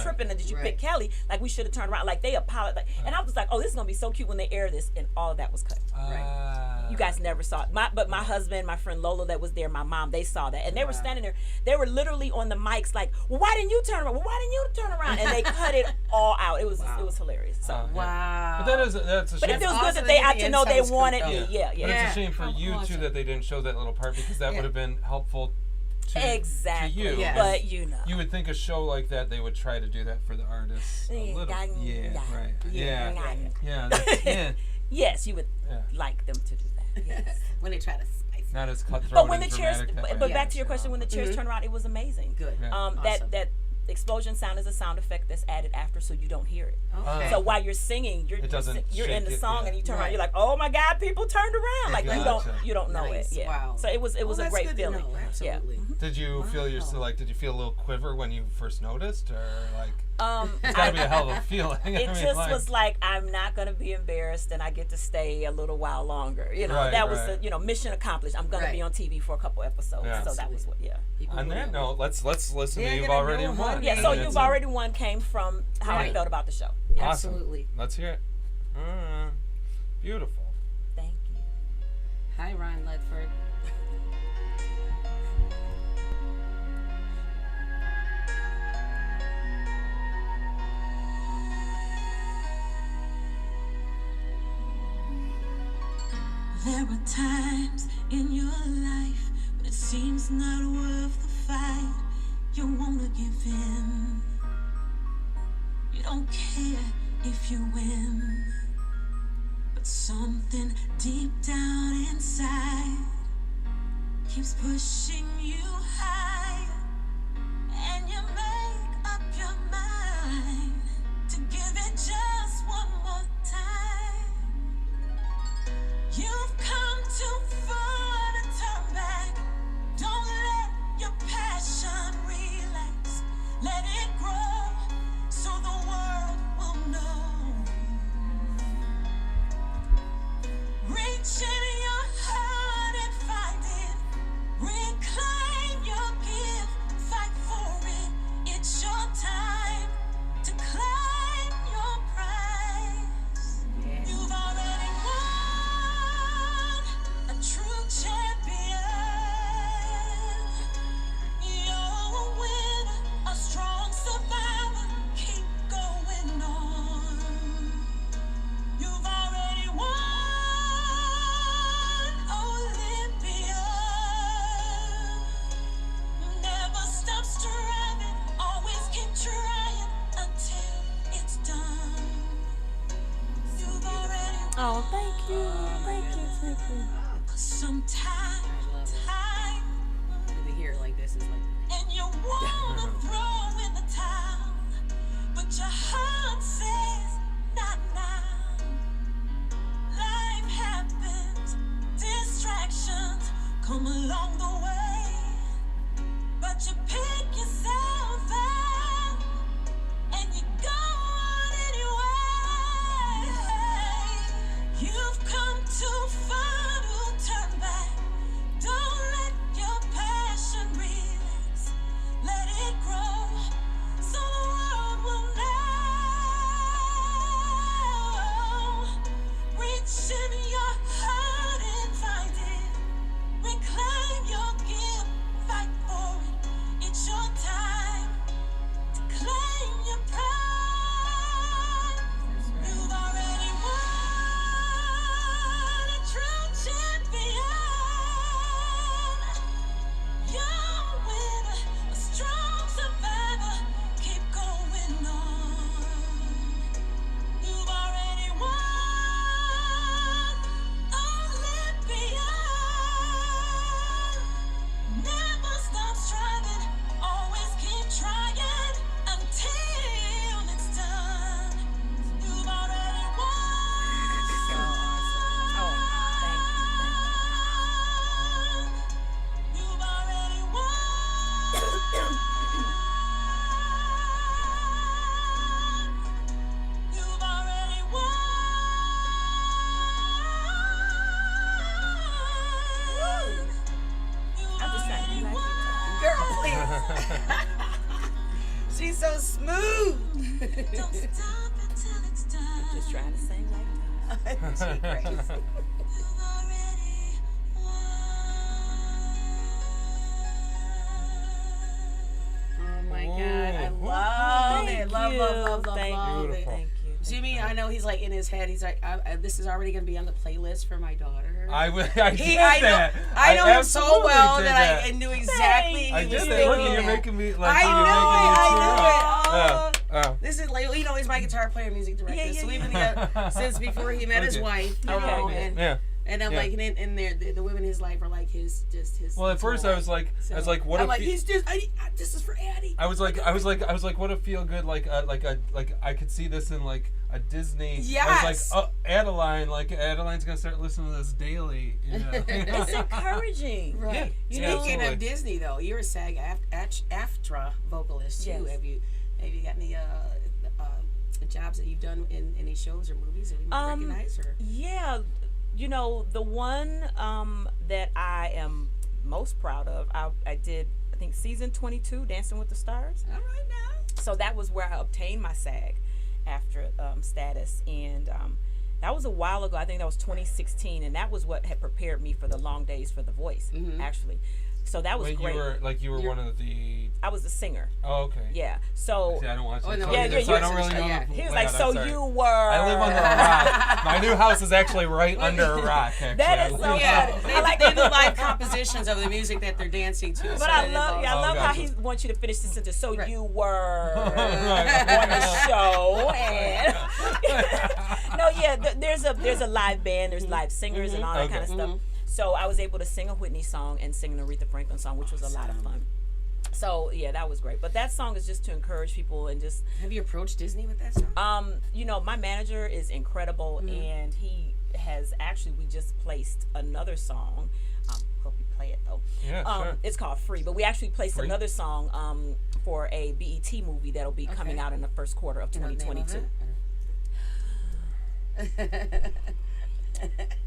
tripping that you picked Kelly. Like we should have turned around. Like they apologized. And I was like, oh, this is going to be so cute when they air this, and all of that was cut. You guys never saw it. But my husband, my friend Lola that was there, my mom, they saw that. And they were standing there. They were literally on the mics like, well, why didn't you turn around? Well, why didn't you turn around? And they cut it all out. It was hilarious. So But that's a shame. But it feels good that they got to know they wanted me. Yeah. But it's a shame for you too that they didn't show that little part because that would have been helpful to you. Yes. But you know. You would think a show like that they would try to do that for the artists a little. Yes, you would like them to do that. Yes. When they try to spice it. Not as cutthroat. But when the and chairs, dramatic but back to your question, when the chairs turn around, it was amazing. Good. That that explosion sound is a sound effect that's added after, so you don't hear it. Okay. So while you're singing, you're in the shake song it, and you turn around, you're like, oh my God, people turned around. Like you don't know Nice. it. Yeah. Wow. So it was a that's great good to feeling. know. Absolutely. Yeah. Did you feel did you feel a little quiver when you first noticed, or like? It's It's gotta be a hell of a feeling. It was like I'm not gonna be embarrassed, and I get to stay a little while longer. You know, Right, that was right. the mission accomplished. I'm gonna be on TV for a couple episodes, Yeah. so that was what. Yeah. On that note, let's listen to Yeah, You've gonna Already know Won. one. Yeah. So You've Already Won came from how I felt about the show. Yeah. Awesome. Absolutely. Let's hear it. Beautiful. Thank you. Hi, Ron Ledford. There are times in your life when it seems not worth the fight. You wanna give in. You don't care if you win. But something deep down inside keeps pushing you higher. And you make up your mind to give it just one more time. You've come too far to turn back. Don't let your passion relax. Let it grow so the world will know. Reach in your heart and find it. Reclaim your gift. Fight for it. It's your time to claim your prize. You've already won. A true champion. You're a winner, a strong survivor. Keep going on. You've already won, Olympia. Never stop striving, always keep trying until it's done. You've already won. Oh, thank you. Sometimes time To hear it like this is like. and you wanna throw in the towel, but your heart says not now. Life happens, distractions come along the way, but you pick yourself up and you go on anyway. You've come too far to turn back. Don't let your passion relax. Let it grow so the world will know. She's so smooth. Don't stop until it's done. Just trying to sing like that. She crazy. You've already won. Oh my God, I Ooh. love Thank it. Love, you. love, Thank love you. it. Beautiful. Thank you. Jimmy, I know he's like in his head. He's like, this is already going to be on the playlist for my daughter. I did I know, that. I know him so absolutely well did that I knew exactly I he did was that. Look, thinking you're that. making me like. I you're know making it. me tear up. This is like, you know, he's my guitar player, music director. Yeah, yeah, so we've yeah. been together since before he met his Okay. wife. You Okay. know, Yeah. and I'm Yeah. like, and there, the women in his life are like his. Well, at first I was like, what I'm if like, he- he's just, this is for Addie. I was like, what a feel good like I could see this in like a Disney. Yes. I was like, Adeline's gonna start listening to this daily. You know? It's encouraging. Right. You Yeah, know, Speaking of absolutely. Disney, though, you're a SAG-AFTRA vocalist too. Yes. Have you got any jobs that you've done in any shows or movies that we might recognize? Or Yeah, you know, the one that I am most proud of, I did, I think, season 22, Dancing with the Stars. all right now. So that was where I obtained my SAG-AFTRA status, and that was a while ago. I think that was 2016, and that was what had prepared me for the long days for The Voice, actually. So that was Wait, great. you were one of the. I was a singer. Oh, okay. Yeah. So See, I don't watch Oh, it. no, so, yeah, so I don't really know. yeah. the- he was yeah, like, I'm "So sorry. you were." I live under a rock. My new house is actually right under a rock. Actually. That is I so live- Yeah, funny. they do live compositions of the music that they're dancing to. But I love Oh, how gotcha. he wants you to finish the sentence. So Right. you were on Right. the show, and no, yeah, there's a live band, there's live singers and all that Okay. kind of stuff. So I was able to sing a Whitney song and sing an Aretha Franklin song, which was a lot of fun. So yeah, that was great. But that song is just to encourage people and just Have you approached Disney with that song? you know, my manager is incredible, and he has actually, we just placed another song. Hope you play it though. Yeah, sure. It's called Free, but we actually placed Free? another song for a BET movie that'll be coming out in the first quarter of You know the name of 2022.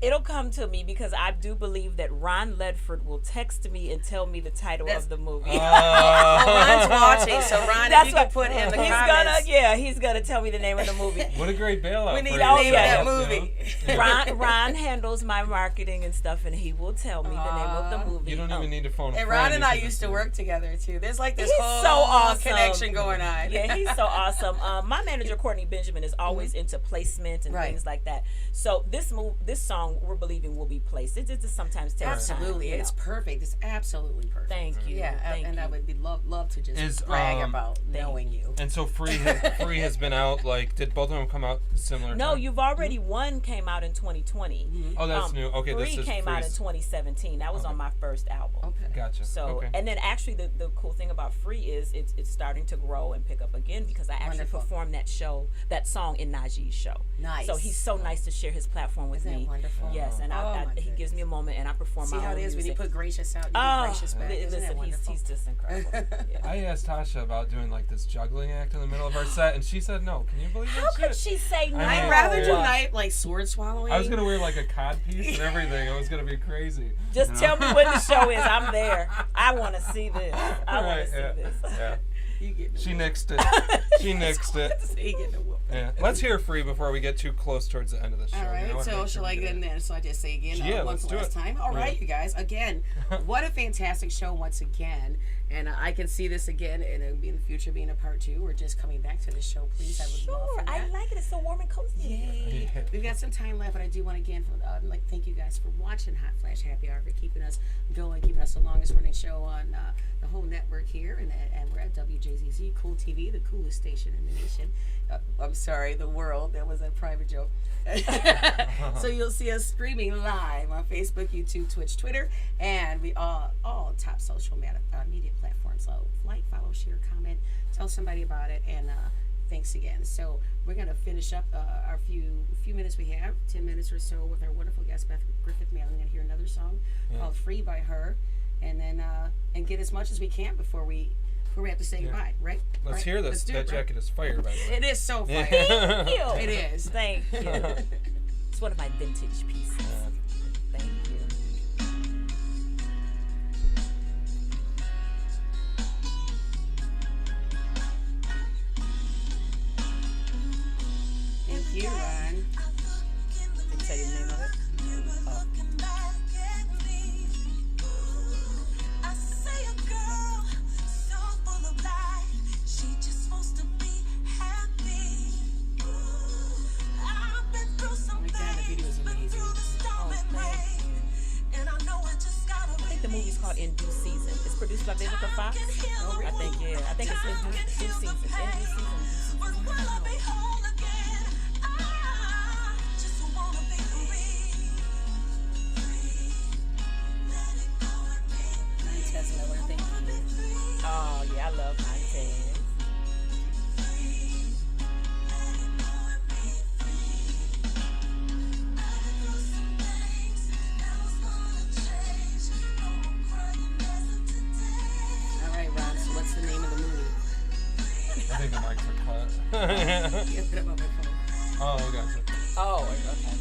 It'll come to me because I do believe that Ron Ledford will text me and tell me the title of the movie. Ron's watching, so Ron, if you could put in the comments. He's gonna tell me the name of the movie. What a great bailout. We need for the yourself, name of that you know? movie. Yeah. Ron handles my marketing and stuff, and he will tell me the name of the movie. You don't even need to phone a And friend. Ron and You I can used just to do it. work together too. There's like this He's whole so awesome. connection going on. Yeah, he's so awesome. My manager Courtney Benjamin is always into placement and Right. things like that. So this song we're believing will be placed. It just sometimes takes Absolutely, time. it's perfect. It's absolutely perfect. Thank you. Yeah, Thank and you. I would be love to just Is, brag about knowing you. And so Free has been out. Like, did both of them come out similar? No, time? You've Already Won came out in 2020. Oh, that's new. Okay, Free this is came out in Free's. 2017. That was on my first album. Okay. Gotcha. So, okay. and then actually the cool thing about Free is it's starting to grow and pick up again because I actually Wonderful. performed that song in Najee's show. Nice. So he's so nice to share his platform with Isn't that me. wonderful? Yes, and Oh, my he gives me a moment and I perform See my how own it is when you music. put gracious out, you Oh, get gracious back. Isn't that listen, wonderful? he's just incredible. Yeah. I asked Tasha about doing like this juggling act in the middle of our set, and she said no. Can you believe that How could shit? she say no? I'd know. rather do Yeah. night like sword swallowing. I was gonna wear like a cod piece and everything. It was gonna be crazy. Just you tell know? me when the show is. I'm there. I want to see this. I want Right, to see yeah. this. Yeah. You get She nixed it. She nixed it. He getting a whoop. Yeah. Let's hear Free before we get too close towards the end of the show. All You know, right, wanna so make sure shall we I get in there? So I just say again, Yeah, once let's do last it. time. All right, Yeah. you guys. Again, what a fantastic show once again. And I can see this again, and it'll be in the future being a part 2. We're just coming back to the show, please. I would love Sure, for that. I like it. It's so warm and cozy. Yay. Yeah. We've got some time left, but I do want to again thank you guys for watching Hot Flash Happy Hour, for keeping us going, keeping us the longest running show on the whole network here, and we're at Wjzz Cool TV, the coolest station in the nation. I'm sorry, the world. That was a private joke. So you'll see us streaming live on Facebook, YouTube, Twitch, Twitter, and we all top social media platforms. So like, follow, share, comment, tell somebody about it, and thanks again. So we're gonna finish up our few minutes we have, 10 minutes or so, with our wonderful guest Beth Griffith Manley. We're gonna hear another song called "Free" by her, and then and get as much as we can before we have to say goodbye. Right? Let's Right? hear this. Let's do That it, right? jacket is fire, by the way. It is so fun. Thank you. It is. Thank you. It's one of my vintage pieces. Thank you. In Due Season. It's produced by Vivica Fox. Oh, really? I think it's In Due Season. In Due Season. Montez Miller, thank you. Oh yeah, I love Montez. All right, Ron, so what's the name of the movie? I think the mics are cut. You put it up on my phone. Oh, gotcha. Oh, okay.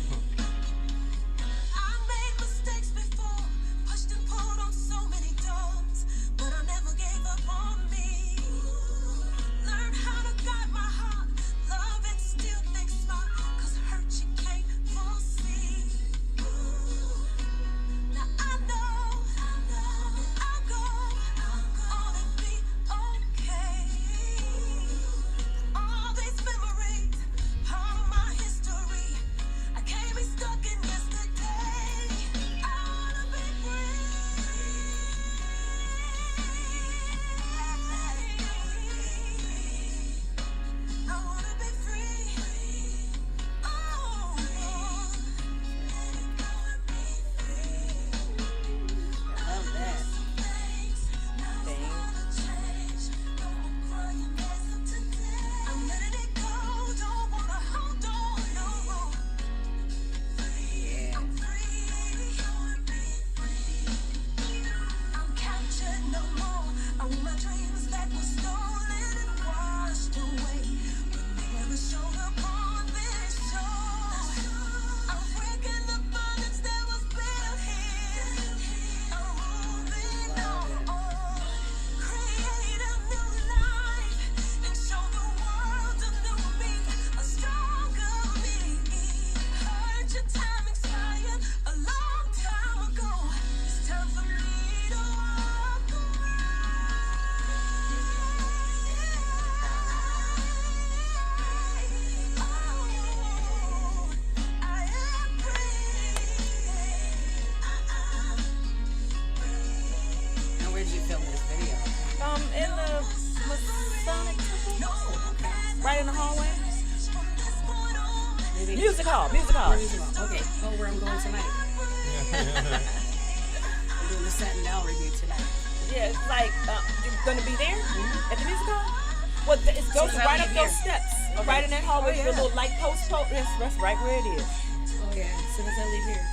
In the Masonic Temple? Right in the hallway? Maybe. Music hall. Okay. Oh, where I'm going tonight. We're doing the Sentinel review tonight. Yeah, it's like, you're going to be there at the music hall? Well, it goes right up those steps. Okay. Right in that hallway, the little light post. That's right where it is. Oh, yeah. As soon as I leave here.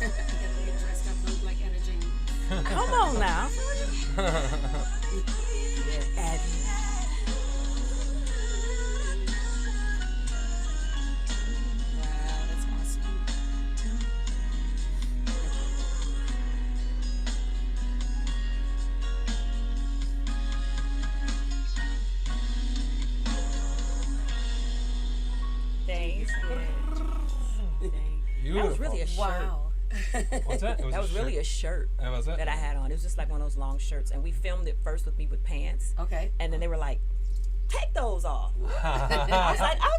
I gotta get dressed up, look like energy. Come on now. Yeah, wow, that's awesome. Thanks. Beautiful. That was really a shirt. Wow. What's that? That was really a shirt that I had on. It was just like one of those long shirts. And we filmed it first with me with pants. Okay. And then they were like, take those off. I was like, okay.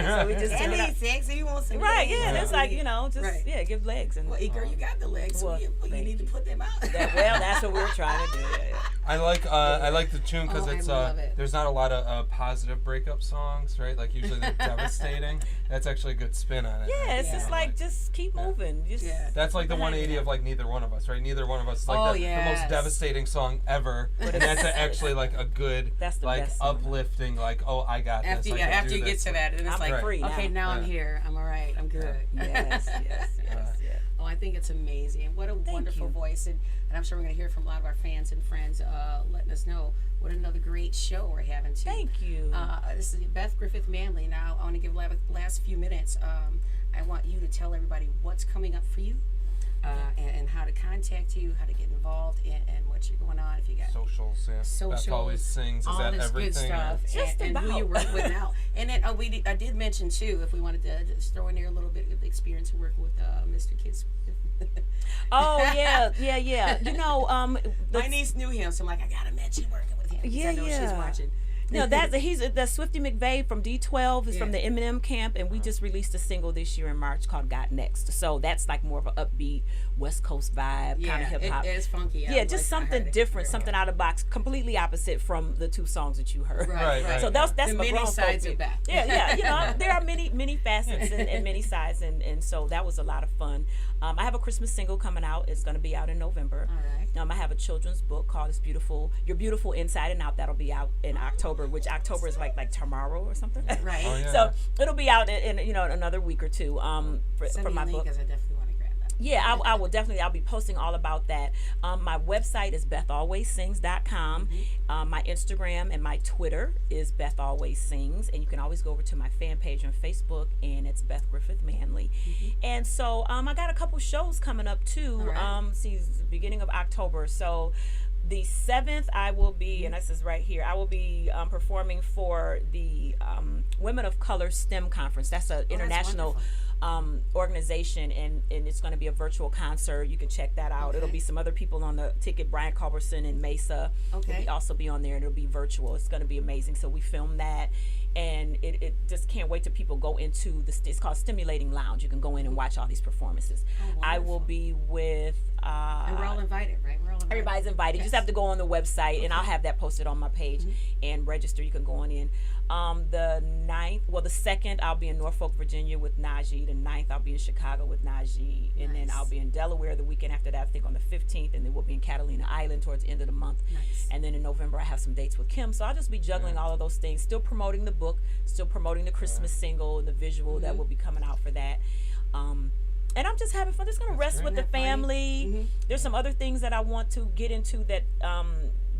So we just and he's sexy. He wants some right, legs. yeah. It's like, just, give legs. And, well, girl, you got the legs. So you need to put them out. Well, that's what we're trying to do. Yeah. I like the tune because there's not a lot of positive breakup songs, right? Like usually they're devastating. That's actually a good spin on it. Yeah, it's just like just keep moving. That's like the 180 of like Neither One of Us, right? Neither One of Us is like the most devastating song ever, and that's actually like a good, like uplifting, like I got this. After you get to that, and it's like free. Okay, now I'm here. I'm all right. I'm good. Yes. Oh, I think it's amazing. What a wonderful voice, and I'm sure we're going to hear from a lot of our fans and friends letting us know what another great show we're having too. Thank you. This is Beth Griffith Manley. Now I want to give last few minutes. I want you to tell everybody what's coming up for you, and how to contact you, how to get involved, and what you're going on. If you got socials, Beth always sings. Is all that this everything? Good stuff, and who you work with now. And then I did mention too, if we wanted to just throw in there a little bit of the experience of working with Mr. Kids. Oh yeah. You know, my niece knew him, so I'm like, I gotta mention working with him. I know she's watching. No, he's the Swifty McVeigh from D12 is from the Eminem camp, and we just released a single this year in March called "Got Next." So that's like more of an upbeat West Coast vibe, kind of hip hop. It is funky. Just something different, something out of the box, completely opposite from the two songs that you heard. Right. So that's the my many sides of that. Yeah. There are many facets and many sides, and so that was a lot of fun. I have a Christmas single coming out. It's going to be out in November. All right. I have a children's book called Your Beautiful Inside and Out. That'll be out in October, which October is like tomorrow or something. Right. Oh, yeah. So it'll be out in another week or two for my book. Because I definitely want to grab that. Yeah, I will definitely. I'll be posting all about that. My website is BethAlwaysSings.com. My Instagram and my Twitter is Beth Always Sings, and you can always go over to my fan page on Facebook, and it's Beth Griffith Manley. And so I got a couple shows coming up too. Right. The beginning of October. So the 7th, I will be, and this is right here, I will be performing for the Women of Color STEM Conference. That's an international organization, and it's going to be a virtual concert. You can check that out. It'll be some other people on the ticket. Brian Culberson and Mesa will also be on there, and it'll be virtual. It's going to be amazing. So we filmed that, and it just can't wait till people go into it's called Stimulating Lounge. You can go in and watch all these performances. I will be with and we're all invited, right? We're all invited. Everybody's invited. You just have to go on the website, and I'll have that posted on my page and register. You can go on in. The 2nd, I'll be in Norfolk, Virginia with Najee. The 9th, I'll be in Chicago with Najee. And then I'll be in Delaware the weekend after that, I think on the 15th. And then we'll be in Catalina Island towards the end of the month. Nice. And then in November, I have some dates with Kim. So I'll just be juggling all of those things, still promoting the book, still promoting the Christmas single and the visual that will be coming out for that. And I'm just having fun. Just going to rest with the family. There's some other things that I want to get into that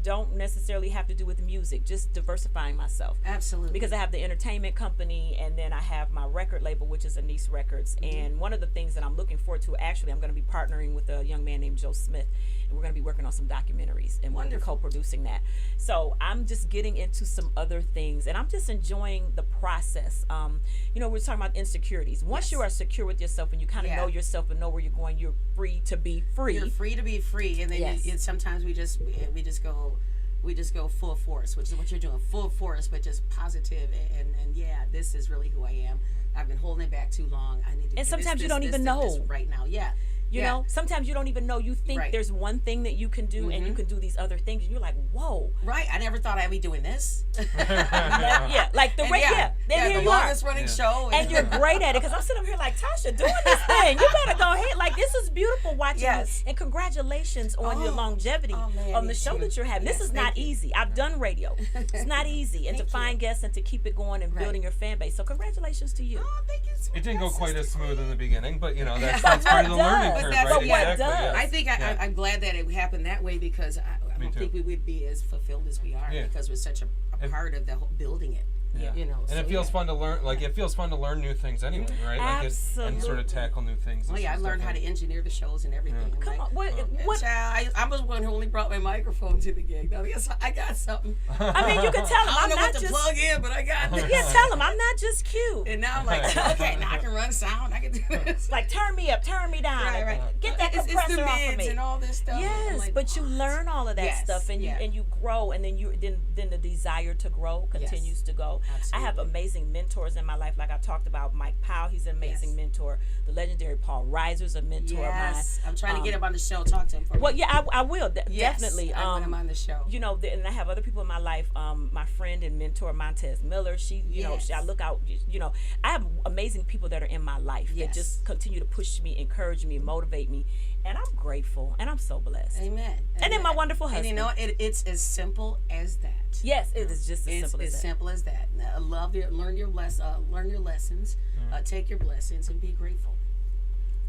don't necessarily have to do with music, just diversifying myself. Absolutely. Because I have the entertainment company, and then I have my record label, which is Anise Records. And one of the things that I'm looking forward to, actually, I'm going to be partnering with a young man named Joe Smith, and we're going to be working on some documentaries, and we're co-producing that. So I'm just getting into some other things, and I'm just enjoying the process. We're talking about insecurities. Once you are secure with yourself and you kind of know yourself and know where you're going, you're free to be free. You're free to be free, and then sometimes we just go full force, which is what you're doing, full force, but just positive, and this is really who I am. I've been holding it back too long. I need to. And sometimes you don't even know right now. You know, sometimes you don't even know. You think there's one thing that you can do, and you can do these other things, and you're like, whoa. Right. I never thought I'd be doing this. Like the the longest running show. And you're great at it, because I'm sitting up here like, Tasha, doing this thing. You better go ahead. Like, this is beautiful watching you. And congratulations on your longevity on the show that you're having. This is not easy. I've done radio. It's not easy. And to find guests and to keep it going and building your fan base. So congratulations to you. Oh, thank you so much. It didn't go quite as smooth in the beginning, but that's part of the learning curve, right? I think I'm glad that it happened that way, because I don't think we would be as fulfilled as we are because we're such a part of the whole building it. And it feels fun to learn. Like, it feels fun to learn new things anyway, right? Absolutely. And sort of tackle new things. I learned how to engineer the shows and everything. Yeah. Come on, what? I was one who only brought my microphone to the gig. Now, I got something. I mean, you can tell them. I don't know what to plug in, but I got it. Yeah, tell them I'm not just cute. And now I'm like, okay, now I can run sound. I can do this. Like, turn me up, turn me down. Right. Get that compressor off of me. And all this stuff. Yes, like, but you learn all of that stuff, and you grow, and then then the desire to grow continues to go. Absolutely. I have amazing mentors in my life, like I talked about Mike Powell. He's an amazing mentor. The legendary Paul Reiser's a mentor of mine. I'm trying to get him on the show. Talk to him for me. I will definitely. I want him on the show. And I have other people in my life. My friend and mentor Montez Miller. I look out. I have amazing people that are in my life that just continue to push me, encourage me, motivate me, and I'm grateful and I'm so blessed. Amen. And then my wonderful husband. And it's as simple as that. Yes, it is just as simple as that. Learn your lessons, take your blessings, and be grateful.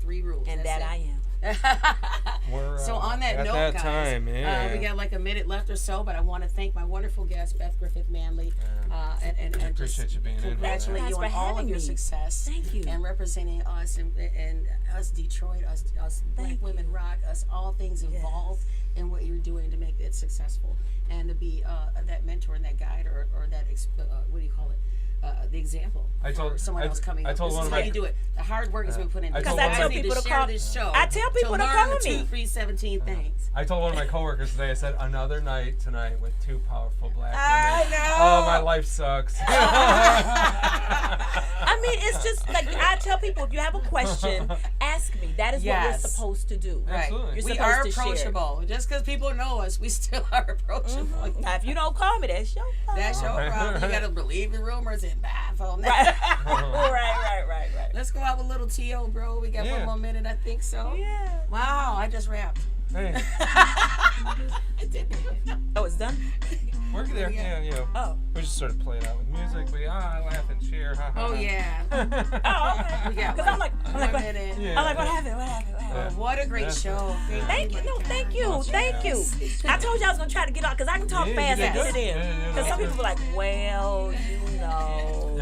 3 rules. And that's I am. So on that note, guys, we got like a minute left or so, but I want to thank my wonderful guest, Beth Griffith Manley, and I appreciate you being in. Congratulate you on all of your success. Thank you. And representing us and us Detroit, us Black Women Rock, us all things involved in what you're doing to make it successful, and to be that mentor and that guide or that what do you call it? the example. I told for someone else coming. I told this one is of how my you do it. The hard work is being put in. I Because told I one tell of my- people to share call this show. I tell people to learn call the me. 2, 3, 17 things. I told one of my coworkers today. I said another night tonight with 2 powerful black I women. know. Oh, my life sucks. I mean, it's just like I tell people, if you have a question, ask me. That is what we're Yes. supposed to do. Right. Absolutely. You're We supposed are to share. approachable. Just because people know us, we still are approachable. Now, if you don't call me, that's your problem. That's your problem. You gotta believe the rumors and baffle. Right. Let's go out with a little T.O., bro. We got Yeah. 1 more minute, I think so. Yeah. Wow, I just rapped. Hey, I did. Oh, it's done? we're there. Yeah. Oh. We just sort of play it out with music. We laugh and cheer. Ha, ha, Oh, ha. yeah. Oh, okay. We got Because I'm like, one what? minute. Yeah. I'm like, what happened? Yeah. What a great That's show. it. Thank you. No, thank you. Thank you. I told you I was going to try to get on because I can talk Yeah, you fast did and get good. it in. Yeah, Because some good. people are like, well, you know.